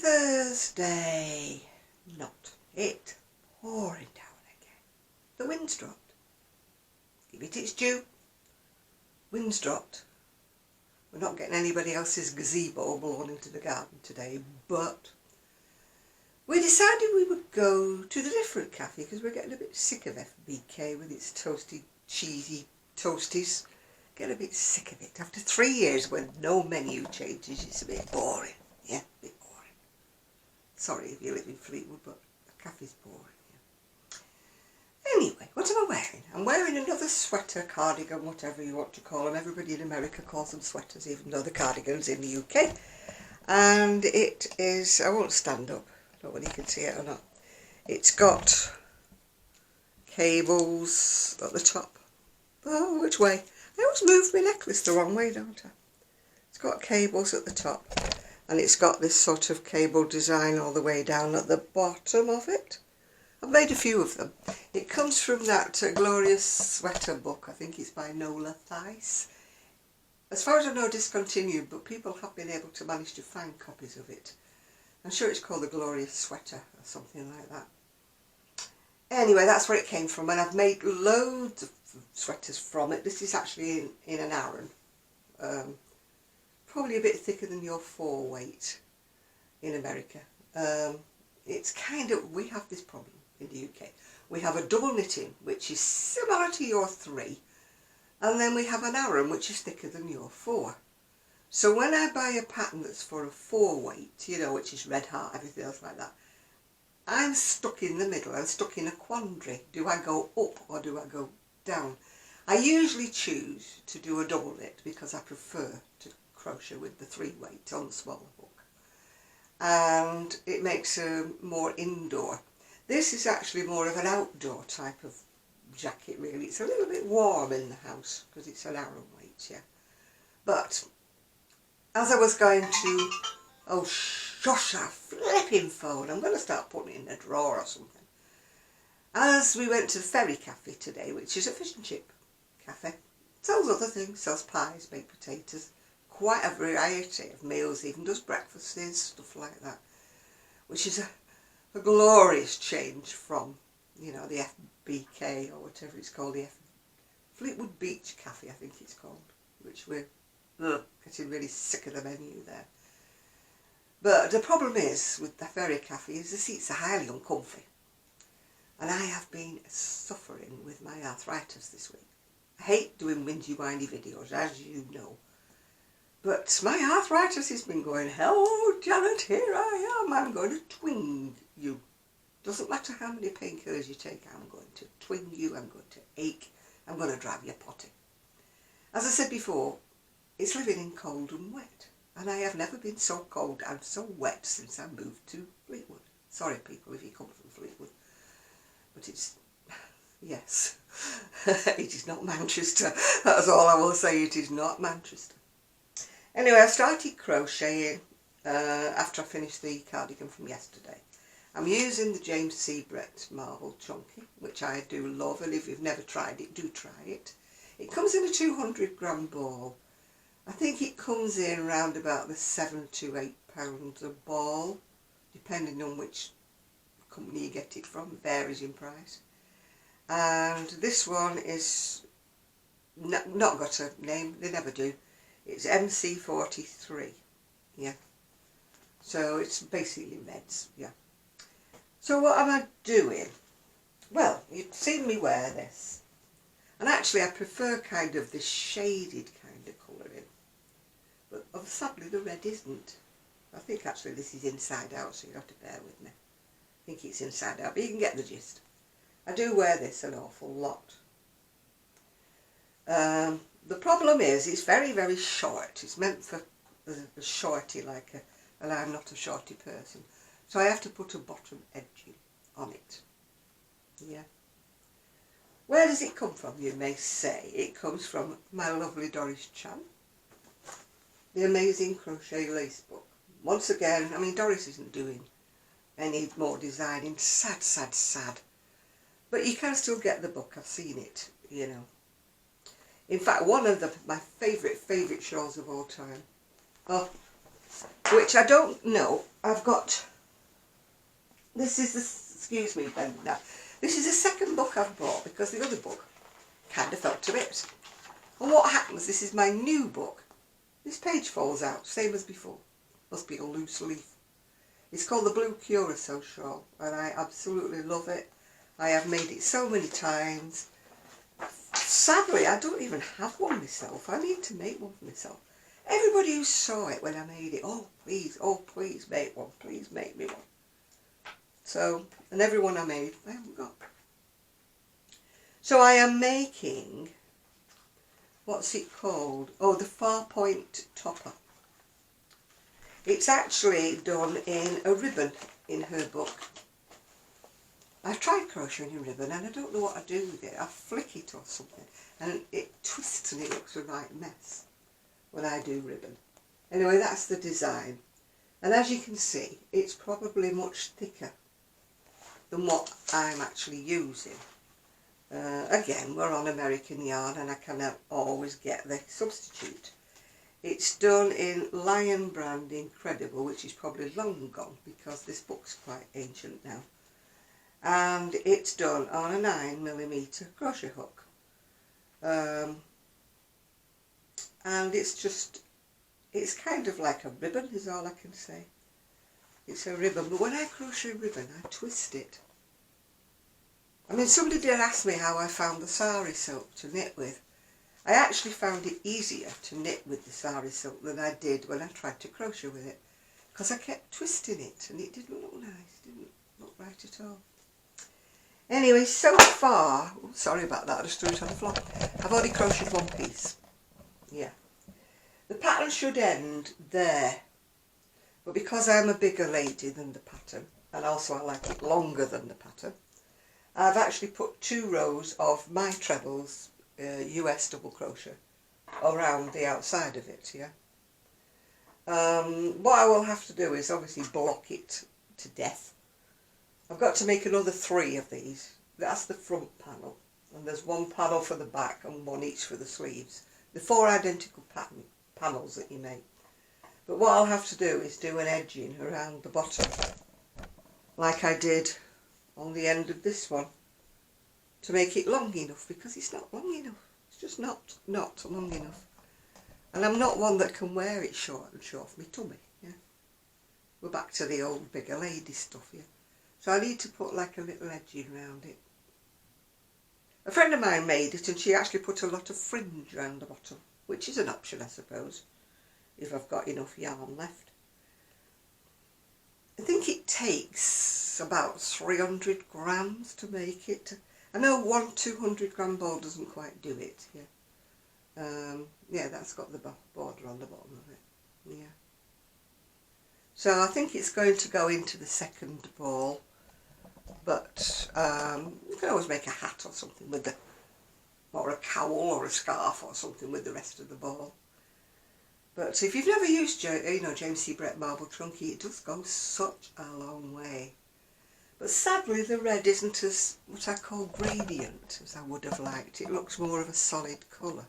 Thursday. Not it. Pouring down again. The wind's dropped. Give it its due. Wind's dropped. We're not getting anybody else's gazebo blown into the garden today, but we decided we would go to the different cafe because we're getting a bit sick of FBK with its toasty, cheesy toasties. Getting a bit sick of it. After 3 years with no menu changes, it's a bit boring. Yeah, a bit boring. Sorry if you live in Fleetwood, but the cafe's boring. Anyway, what am I wearing? I'm wearing another sweater, cardigan, whatever you want to call them. Everybody in America calls them sweaters, even though the cardigan's in the UK. And it is, I won't stand up, I don't know whether you can see it or not. It's got cables at the top. Oh, which way? I always move my necklace the wrong way, don't I? It's got cables at the top. And it's got this sort of cable design all the way down at the bottom of it. I've made a few of them. It comes from that Glorious Sweater book. I think it's by Nola Theiss. As far as I know, discontinued, but people have been able to manage to find copies of it. I'm sure it's called the Glorious Sweater or something like that. Anyway, that's where it came from, and I've made loads of sweaters from it. This is actually in an Aran. Probably a bit thicker than your 4 weight in America. It's kind of, we have this problem in the UK. We have a double knitting, which is similar to your 3, and then we have an Aran, which is thicker than your 4. So when I buy a pattern that's for a 4 weight, you know, which is red heart, everything else like that, I'm stuck in the middle. I'm stuck in a quandary. Do I go up or do I go down? I usually choose to do a double knit because I prefer to crochet with the 3 weight on the smaller hook. And it makes a more indoor. This is actually more of an outdoor type of jacket, really. It's a little bit warm in the house because it's an Aran weight, yeah. But as I was going to, oh shush, that flipping phone, I'm going to start putting it in a drawer or something. As we went to the Ferry Cafe today, which is a fish and chip cafe, sells other things, sells pies, baked potatoes, quite a variety of meals, even does breakfasts, stuff like that, which is a glorious change from, you know, the FBK or whatever it's called, the Fleetwood Beach Cafe, I think it's called, which we're getting really sick of the menu there. But the problem is with the Ferry Cafe is the seats are highly uncomfy, and I have been suffering with my arthritis this week. I hate doing whingy windy videos, as you know. But my arthritis has been going, hello Janet, here I am, I'm going to twing you. Doesn't matter how many painkillers you take, I'm going to twing you, I'm going to ache, I'm going to drive you potty. As I said before, it's living in cold and wet. And I have never been so cold and so wet since I moved to Fleetwood. Sorry people if you come from Fleetwood. But it's, yes, it is not Manchester. That's all I will say, it is not Manchester. Anyway, I started crocheting after I finished the cardigan from yesterday. I'm using the James C. Brett Marble Chunky, which I do love, and if you've never tried it, do try it. It comes in a 200-gram ball. I think it comes in around about the £7 to £8 a ball, depending on which company you get it from, it varies in price. And this one is not got a name, they never do. It's MC43, yeah. So it's basically reds, yeah. So what am I doing? Well, you've seen me wear this. And actually I prefer kind of this shaded kind of colouring. But sadly the red isn't. I think actually this is inside out, so you have to bear with me. I think it's inside out, but you can get the gist. I do wear this an awful lot. The problem is it's very, very short. It's meant for a shorty and I'm not a shorty person. So I have to put a bottom edging on it. Yeah. Where does it come from, you may say? It comes from my lovely Doris Chan, the Amazing Crochet Lace book. Once again, I mean, Doris isn't doing any more designing. Sad, sad, sad. But you can still get the book. I've seen it, you know. In fact, one of my favourite shawls of all time. Oh, which I don't know. I've got, this is the, excuse me Ben, now, this is the second book I've bought because the other book kind of fell to bits. And what happens, this is my new book. This page falls out, same as before. Must be a loose leaf. It's called the Blue Curacao Shawl and I absolutely love it. I have made it so many times. Sadly, I don't even have one myself. I need to make one for myself. Everybody who saw it when I made it, oh please make one, please make me one. So, and everyone I made, I haven't got. So I am making, what's it called? Oh, the Farpoint Topper. It's actually done in a ribbon in her book. I've tried crocheting a ribbon and I don't know what I do with it. I flick it or something and it twists and it looks a right mess when I do ribbon. Anyway, that's the design. And as you can see, it's probably much thicker than what I'm actually using. Again, we're on American yarn and I cannot always get the substitute. It's done in Lion Brand Incredible, which is probably long gone because this book's quite ancient now. And it's done on a 9mm crochet hook. And it's kind of like a ribbon is all I can say. It's a ribbon, but when I crochet ribbon I twist it. I mean, somebody did ask me how I found the sari silk to knit with. I actually found it easier to knit with the sari silk than I did when I tried to crochet with it, because I kept twisting it and it didn't look nice, didn't look right at all. Anyway, so far, sorry about that, I just threw it on the floor. I've already crocheted one piece. Yeah. The pattern should end there, but because I'm a bigger lady than the pattern, and also I like it longer than the pattern, I've actually put 2 rows of my trebles, US double crochet, around the outside of it, yeah. What I will have to do is obviously block it to death. I've got to make another 3 of these. That's the front panel, and there's 1 panel for the back and 1 each for the sleeves. The 4 identical panels that you make. But what I'll have to do is do an edging around the bottom, like I did on the end of this one, to make it long enough, because it's not long enough. It's just not long enough. And I'm not one that can wear it short and short for my tummy, yeah. We're back to the old bigger lady stuff, yeah. So I need to put like a little edging around it. A friend of mine made it and she actually put a lot of fringe around the bottom, which is an option I suppose, if I've got enough yarn left. I think it takes about 300 grams to make it. I know 1 200-gram ball doesn't quite do it, yeah. Yeah, that's got the border on the bottom of it, yeah. So I think it's going to go into the second ball, but you can always make a hat or something with the, or a cowl or a scarf or something with the rest of the ball. But if you've never used, James C. Brett Marble Trunky, it does go such a long way. But sadly the red isn't as, what I call gradient, as I would have liked. It looks more of a solid colour.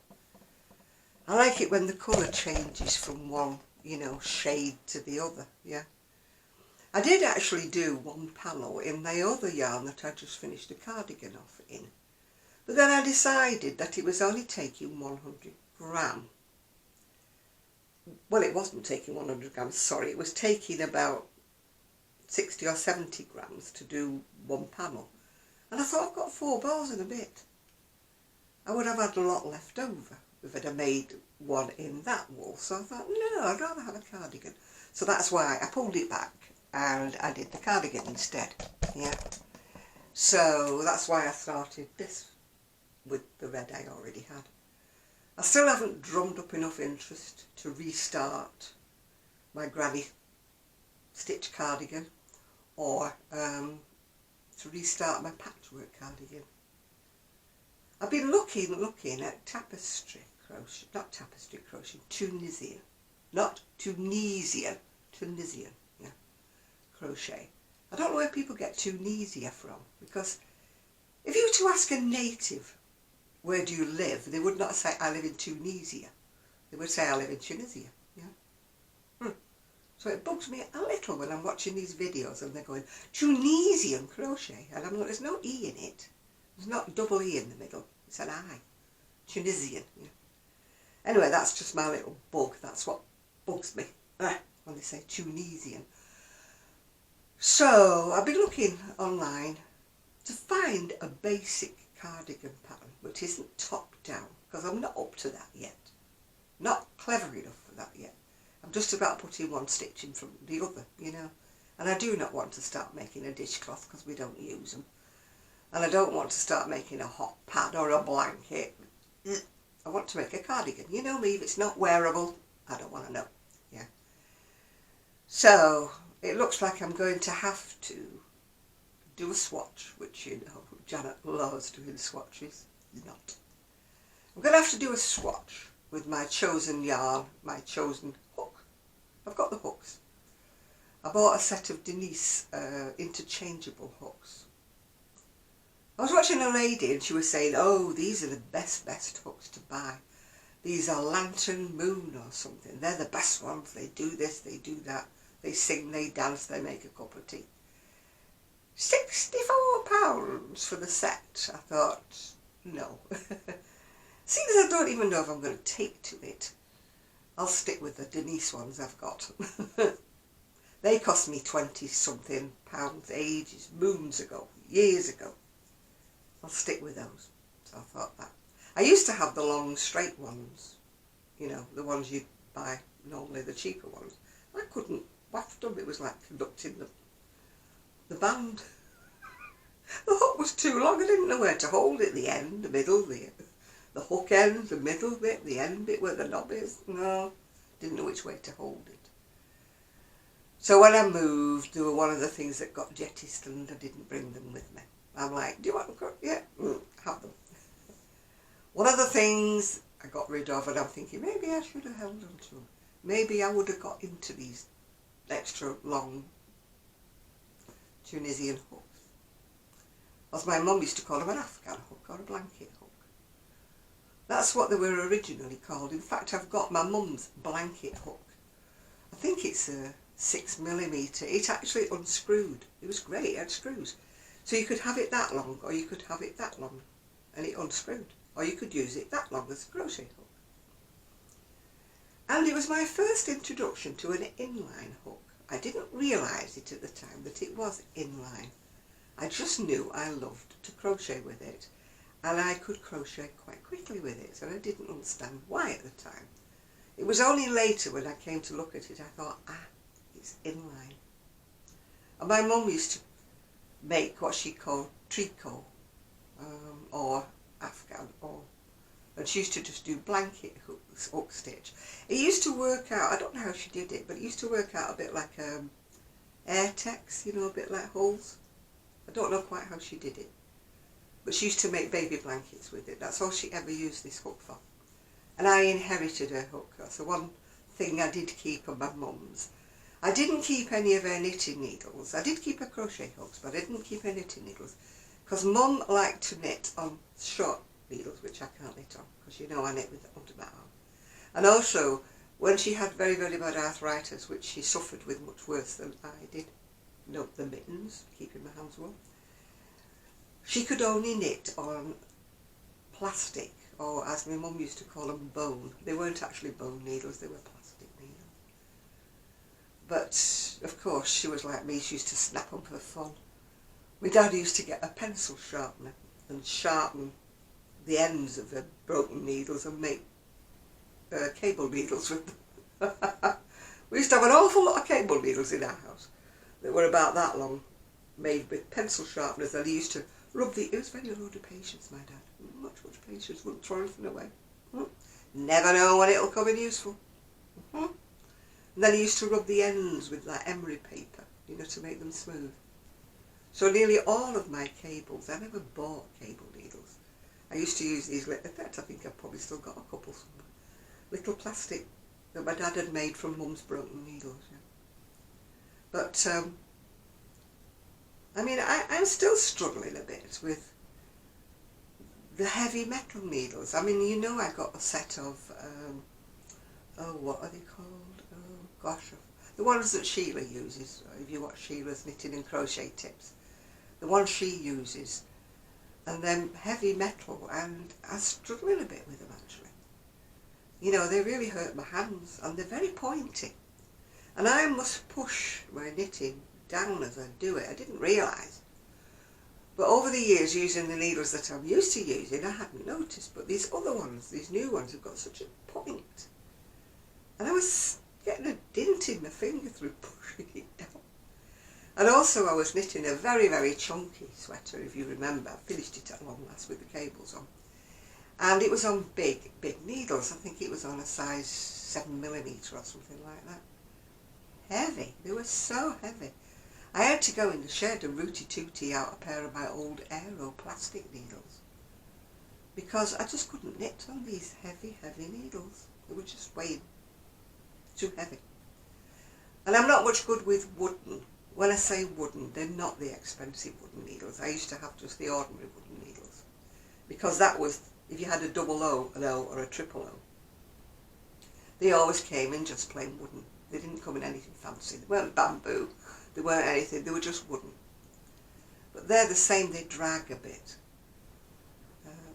I like it when the colour changes from one, shade to the other, yeah. I did actually do 1 panel in my other yarn that I just finished a cardigan off in. But then I decided that it was only taking 100 gram. Well, it wasn't taking 100 grams, sorry. It was taking about 60 or 70 grams to do 1 panel. And I thought, I've got 4 balls in a bit. I would have had a lot left over if I'd have made one in that wool. So I thought, no, I'd rather have a cardigan. So that's why I pulled it back and I did the cardigan instead, yeah. So that's why I started this with the red I already had. I still haven't drummed up enough interest to restart my granny stitch cardigan or to restart my patchwork cardigan. I've been looking at tapestry crochet, not tapestry crochet, Tunisian, yeah, crochet. I don't know where people get Tunisia from, because if you were to ask a native, where do you live? They would not say, I live in Tunisia. They would say, I live in Tunisia. Yeah. So it bugs me a little when I'm watching these videos and they're going, Tunisian crochet. And I'm like, there's no E in it. There's not double E in the middle. It's an I. Tunisian. Yeah. Anyway, that's just my little bug. That's what bugs me when they say Tunisian. So I've been looking online to find a basic cardigan pattern which isn't top down, because I'm not up to that yet. Not clever enough for that yet. I'm just about putting one stitch in from the other, you know. And I do not want to start making a dishcloth because we don't use them. And I don't want to start making a hot pad or a blanket. I want to make a cardigan. You know me, if it's not wearable, I don't want to know. Yeah. So it looks like I'm going to have to do a swatch, which, you know, Janet loves doing swatches. Not. I'm going to have to do a swatch with my chosen yarn, my chosen hook. I've got the hooks. I bought a set of Denise interchangeable hooks. I was watching a lady and she was saying, oh, these are the best hooks to buy. These are Lantern Moon or something. They're the best ones. They do this, they do that. They sing, they dance, they make a cup of tea. £64 for the set. I thought, no. Seeing as I don't even know if I'm going to take to it, I'll stick with the Denise ones I've got. They cost me 20-something pounds ages, moons ago, years ago. I'll stick with those. So I thought that. I used to have the long straight ones, you know, the ones you'd buy, normally the cheaper ones. I couldn't waft them. It was like conducting the band. The hook was too long. I didn't know where to hold it. The end, the middle, the hook end, the middle bit, the end bit where the knob is. No, didn't know which way to hold it. So when I moved, they were one of the things that got jettisoned. I didn't bring them with me. I'm like, do you want them? Yeah, have them. One of the things I got rid of, and I'm thinking, maybe I should have held on to them. Maybe I would have got into these extra long Tunisian hooks. As my mum used to call them, an Afghan hook or a blanket hook. That's what they were originally called. In fact, I've got my mum's blanket hook. I think it's a 6mm. It actually unscrewed. It was great, it had screws. So you could have it that long, or you could have it that long, and it unscrewed. Or you could use it that long as a crochet hook. And it was my first introduction to an inline hook. I didn't realise it at the time that it was inline. I just knew I loved to crochet with it, and I could crochet quite quickly with it, and I didn't understand why at the time. It was only later when I came to look at it, I thought, it's inline. And my mum used to make what she called tricot, or Afghan, and she used to just do blanket hook stitch. It used to work out, I don't know how she did it, but it used to work out a bit like Airtex, you know, a bit like holes. I don't know quite how she did it, but she used to make baby blankets with it. That's all she ever used this hook for. And I inherited her hook. That's the one thing I did keep of my mum's. I didn't keep any of her knitting needles. I did keep her crochet hooks, but I didn't keep her knitting needles, because Mum liked to knit on short needles, which I can't knit on, because you know I knit with under my arm. And also, when she had very, very bad arthritis, which she suffered with much worse than I did, note the mittens, keeping my hands warm, she could only knit on plastic, or as my mum used to call them, bone. They weren't actually bone needles, they were plastic needles. But, of course, she was like me, she used to snap them for fun. My dad used to get a pencil sharpener and sharpen the ends of the broken needles and make cable needles with them. We used to have an awful lot of cable needles in our house that were about that long, made with pencil sharpeners, and he used to rub it was very load of patience, my dad. Much patience, wouldn't throw anything away. Never know when it'll come in useful. And then he used to rub the ends with like emery paper, you know, to make them smooth. So nearly all of my cables, I never bought cable needles. I used to use these, in fact I think I've probably still got a couple somewhere. Little plastic that my dad had made from Mum's broken needles. Yeah. But, I mean, I'm still struggling a bit with the heavy metal needles. I mean, you know, I got a set of, what are they called? Oh gosh, The ones that Sheila uses, if you watch Sheila's knitting and crochet tips, the ones she uses, and then heavy metal, and I'm struggling a bit with them actually. You know, they really hurt my hands, and they're very pointy. And I must push my knitting down as I do it. I didn't realise. But over the years, using the needles that I'm used to using, I hadn't noticed. But these other ones, these new ones, have got such a point. And I was getting a dint in my finger through pushing it down. And also I was knitting a very, very chunky sweater, if you remember. I finished it at long last with the cables on. And it was on big, big needles. I think it was on a size 7mm or something like that. Heavy. They were so heavy. I had to go in the shed and rooty-tooty out a pair of my old aero plastic needles. Because I just couldn't knit on these heavy, heavy needles. They were just way too heavy. And I'm not much good with wooden. When I say wooden, they're not the expensive wooden needles. I used to have just the ordinary wooden needles. Because that was, if you had a double O, an O or a triple O, they always came in just plain wooden. They didn't come in anything fancy. They weren't bamboo. They weren't anything. They were just wooden. But they're the same. They drag a bit.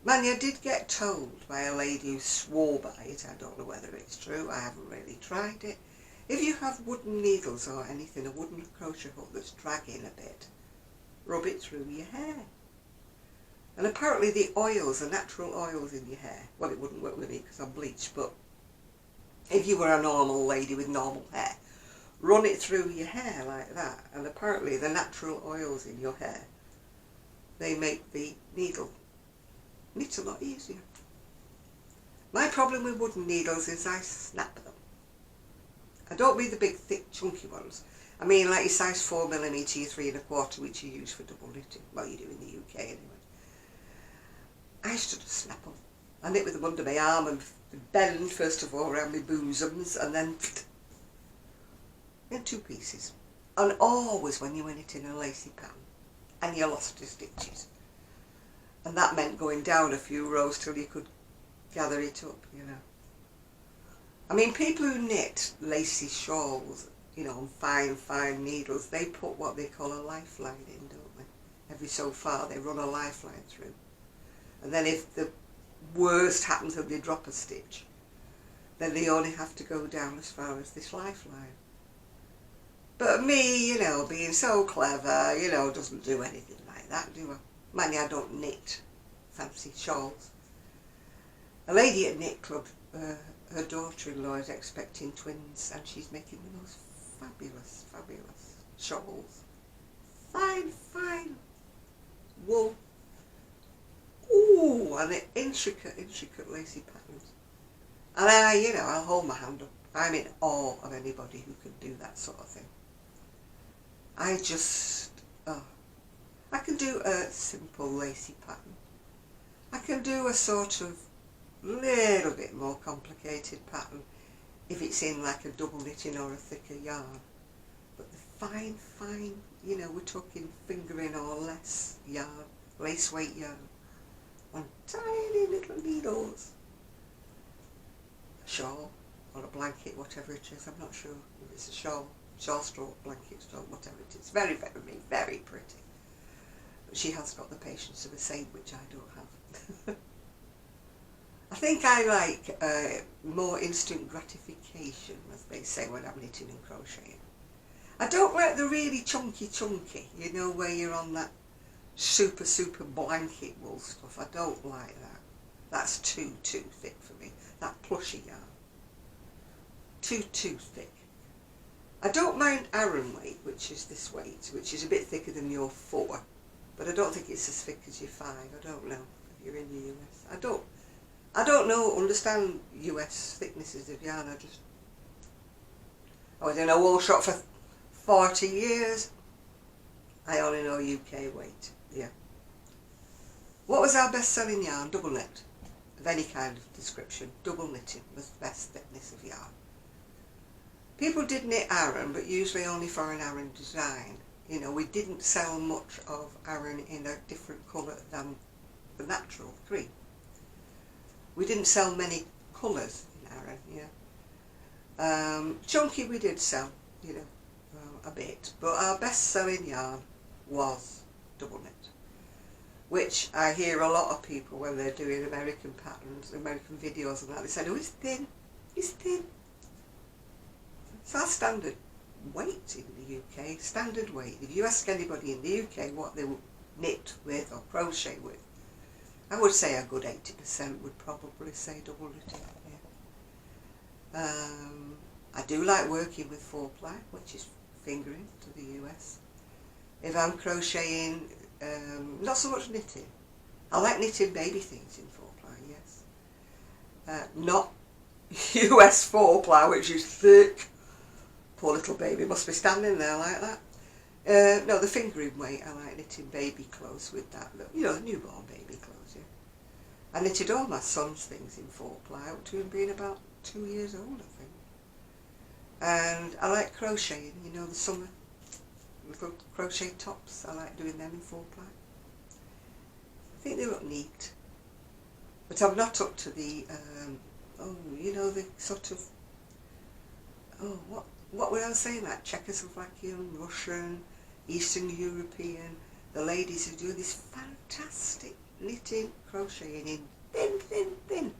Mind you, I did get told by a lady who swore by it. I don't know whether it's true. I haven't really tried it. If you have wooden needles or anything, a wooden crochet hook that's dragging a bit, rub it through your hair. And apparently the oils, the natural oils in your hair, well, it wouldn't work with me because I'm bleached, but if you were a normal lady with normal hair, run it through your hair like that, and apparently the natural oils in your hair, they make the needle knit a lot easier. My problem with wooden needles is I snap them. I don't mean the big, thick, chunky ones. I mean like your size 4mm, your 3 1/4, which you use for double knitting. Well, you do in the UK anyway. I used to just snap them. I knit with them under my arm and bend first of all around my bosoms, and then in 2 pieces. And always when you were knitting a lacy pattern and you lost your stitches. And that meant going down a few rows till you could gather it up, you know. I mean, people who knit lacy shawls, you know, on fine, fine needles, they put what they call a lifeline in, don't they? Every so far they run a lifeline through. And then if the worst happens and they drop a stitch, then they only have to go down as far as this lifeline. But me, you know, being so clever, you know, doesn't do anything like that, do I? Mind you, I don't knit fancy shawls. A lady at Knit Club, her daughter-in-law is expecting twins, and she's making the most fabulous, fabulous shawls. Fine, fine wool. Ooh, and the intricate, intricate lacy patterns. And you know, I'll hold my hand up. I'm in awe of anybody who can do that sort of thing. I just, I can do a simple lacy pattern. I can do a sort of little bit more complicated pattern if it's in like a double knitting or a thicker yarn. But the fine, fine, you know, we're talking fingering or less yarn, lace weight yarn, on tiny little needles. A shawl or a blanket, whatever it is, I'm not sure if it's a shawl stroke, blanket stroke, whatever it is. Very, very, very pretty. But she has got the patience of a saint, which I don't have. I think I like more instant gratification, as they say when I'm knitting and crocheting. I don't like the really chunky, you know, where you're on that super, super blanket wool stuff. I don't like that. That's too thick for me. That plushy yarn. Too thick. I don't mind Aran weight, which is this weight, which is a bit thicker than your 4, but I don't think it's as thick as your 5. I don't know if you're in the US. I don't understand US thicknesses of yarn. I was in a wool shop for 40 years. I only know UK weight, yeah. What was our best selling yarn? Double knit, of any kind of description. Double knitting was the best thickness of yarn. People did knit Aran, but usually only for an Aran design. You know, we didn't sell much of Aran in a different colour than the natural green. We didn't sell many colours in Aran, yeah. Chunky we did sell, you know, a bit. But our best-selling yarn was double knit, which I hear a lot of people when they're doing American patterns, American videos and that, they say, oh, it's thin, it's thin. It's our standard weight in the UK, standard weight. If you ask anybody in the UK what they would knit with or crochet with, I would say a good 80% would probably say double knitting. Yeah. I do like working with 4-ply, which is fingering to the US. If I'm crocheting, not so much knitting. I like knitting baby things in 4-ply, yes. Not US 4-ply, which is thick. Poor little baby must be standing there like that. No, the fingering weight, I like knitting baby clothes with that. You know, the newborn baby clothes, yeah. I knitted all my son's things in 4-ply up to him being about 2 years old, I think. And I like crocheting, you know, the summer little crochet tops. I like doing them in 4-ply. I think they look neat. But I'm not up to the, you know, the sort of, what would I say, like Czechoslovakian, Russian, Eastern European, the ladies who do this fantastic knitting, crocheting in thin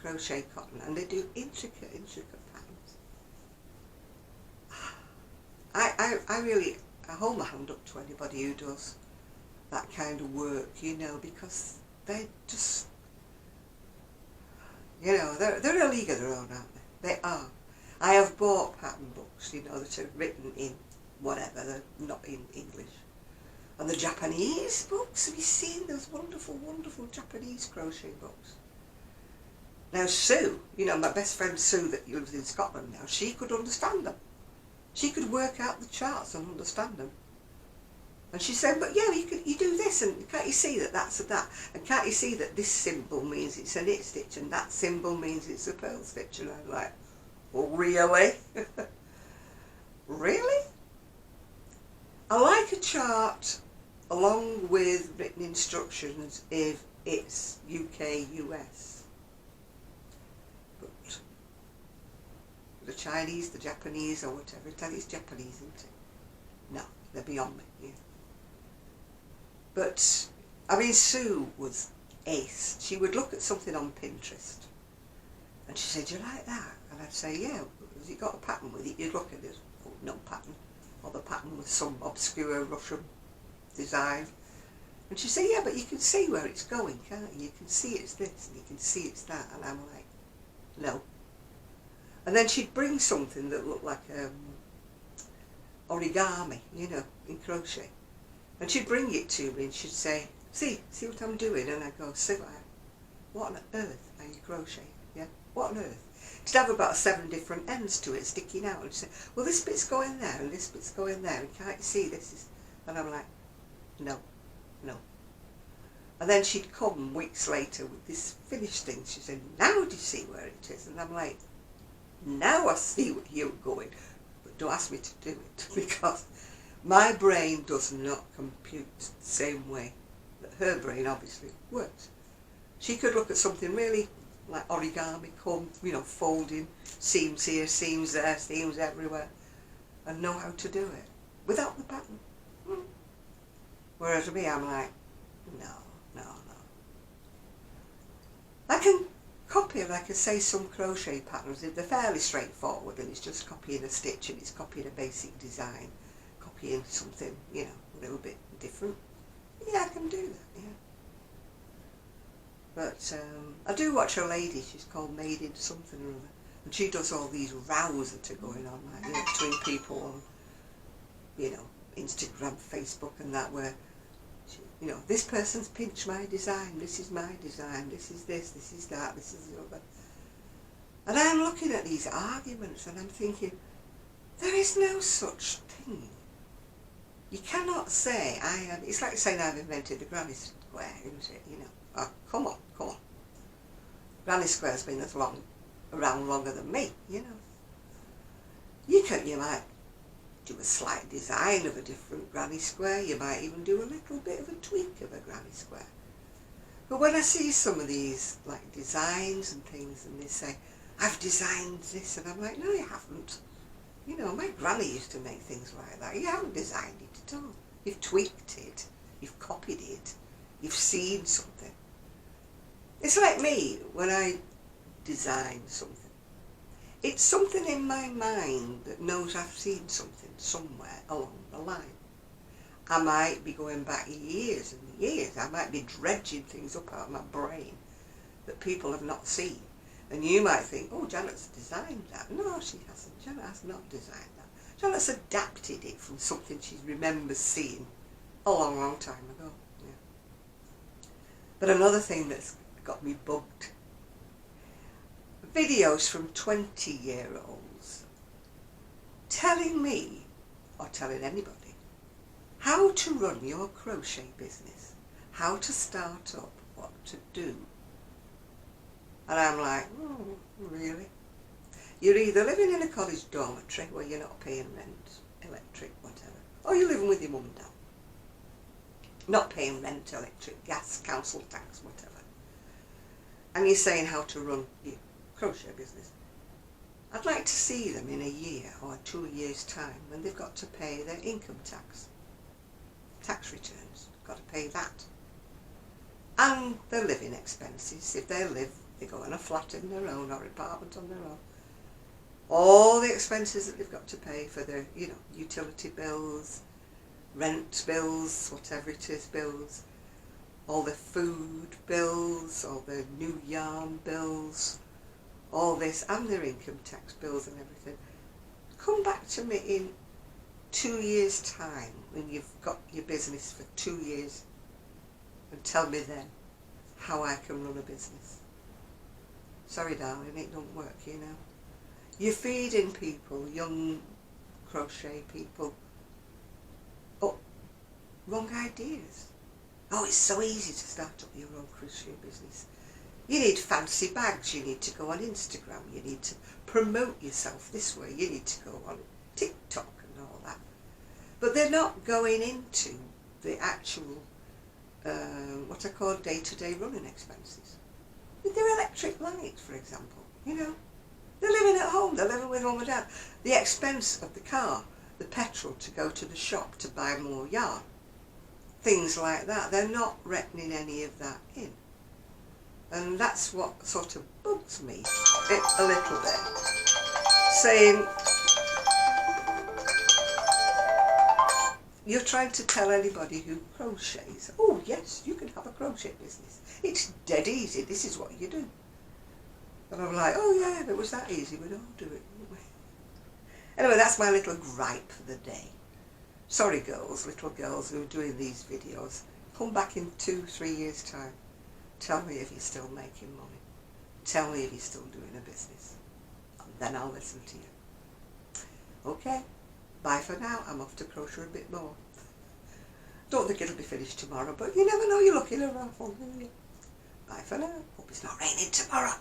crochet cotton, and they do intricate patterns. I hold my hand up to anybody who does that kind of work, you know, because they just, you know, they're a league of their own, aren't they? They are. I have bought pattern books, you know, that are written in whatever, they're not in English. And the Japanese books, have you seen those wonderful, wonderful Japanese crochet books? Now Sue, you know, my best friend Sue that lives in Scotland now, she could understand them. She could work out the charts and understand them. And she said, but yeah, you do this, and can't you see that that's a that? And can't you see that this symbol means it's a knit stitch, and that symbol means it's a purl stitch? And I'm like, well, really? Really? I like a chart along with written instructions if it's UK, US. But the Chinese, the Japanese, or whatever, it's Japanese, isn't it? No, they're beyond me, yeah. But, I mean, Sue was ace. She would look at something on Pinterest and she said, do you like that? And I'd say, yeah. Has it got a pattern with it? You'd look at it, oh, no pattern. Or the pattern with some obscure Russian design. And she'd say, yeah, but you can see where it's going, can't you? You can see it's this and you can see it's that. And I'm like, no. And then she'd bring something that looked like origami, you know, in crochet. And she'd bring it to me and she'd say, see what I'm doing? And I'd go, see what on earth are you crocheting? Yeah, what on earth? She'd have about 7 different ends to it sticking out. And she'd say, well, this bit's going there and this bit's going there. And can't you see this is? And I'm like, no. And then she'd come weeks later with this finished thing. She said, now do you see where it is? And I'm like, now I see where you're going. But don't ask me to do it because my brain does not compute the same way that her brain obviously works. She could look at something really like origami, come, you know, folding, seams here, seams there, seams everywhere, and know how to do it without the pattern. Whereas me, I'm like, no. I can copy, like I say, some crochet patterns. They're fairly straightforward and it's just copying a stitch and it's copying a basic design. Copying something, you know, a little bit different. Yeah, I can do that, yeah. But I do watch a lady, she's called Made in something or other, and she does all these rows that are going on, like, you know, between people on, you know, Instagram, Facebook and that, where, she, you know, this person's pinched my design, this is my design, this is this is that, this is the other. And I'm looking at these arguments and I'm thinking, there is no such thing. You cannot say, it's like saying I've invented the granny square, isn't it? You know, oh, come on. Granny square's been around longer than me, you know. You might do a slight design of a different granny square, you might even do a little bit of a tweak of a granny square. But when I see some of these, like, designs and things, and they say, I've designed this, and I'm like, no, you haven't. You know, my granny used to make things like that. You haven't designed it at all. You've tweaked it. You've copied it. You've seen something. It's like me when I design something. It's something in my mind that knows I've seen something somewhere along the line. I might be going back years and years. I might be dredging things up out of my brain that people have not seen. And you might think, oh, Janet's designed that. No, she hasn't. Janet has not designed that. Janet's adapted it from something she remembers seeing a long, long time ago. Yeah. But another thing that's got me bugged. Videos from 20-year-olds telling me, or telling anybody, how to run your crochet business, how to start up, what to do. And I'm like, oh, really? You're either living in a college dormitory where you're not paying rent, electric, whatever, or you're living with your mum and dad, not paying rent, electric, gas, council tax, whatever. And you're saying how to run your crochet business. I'd like to see them in a year or 2 years' time when they've got to pay their income tax returns, got to pay that. And their living expenses, if they live, they go in a flat in their own or apartment on their own. All the expenses that they've got to pay for their, you know, utility bills, rent bills, whatever it is, bills, all the food bills, all the new yarn bills, all this, and their income tax bills and everything. Come back to me in 2 years' time when you've got your business for 2 years and tell me then how I can run a business. Sorry darling, it don't work, you know. You're feeding people, young crochet people, wrong ideas. Oh, it's so easy to start up your own crochet business. You need fancy bags, you need to go on Instagram, you need to promote yourself this way, you need to go on TikTok and all that. But they're not going into the actual, what I call day-to-day running expenses. Their electric light, for example, you know. They're living at home, they're living with mum and dad. The expense of the car, the petrol to go to the shop to buy more yarn, things like that, they're not reckoning any of that in. And that's what sort of bugs me a little bit. Saying, you're trying to tell anybody who crochets, oh yes, you can have a crochet business. It's dead easy, this is what you do. And I'm like, oh yeah, if it was that easy, we'd all do it, wouldn't we? Anyway, that's my little gripe for the day. Sorry girls, little girls who are doing these videos. Come back in 2-3 years' time. Tell me if you're still making money. Tell me if you're still doing a business. And then I'll listen to you. Okay, bye for now. I'm off to crochet a bit more. Don't think it'll be finished tomorrow, but you never know, you're looking around for me. Bye for now. Hope it's not raining tomorrow.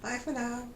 Bye for now.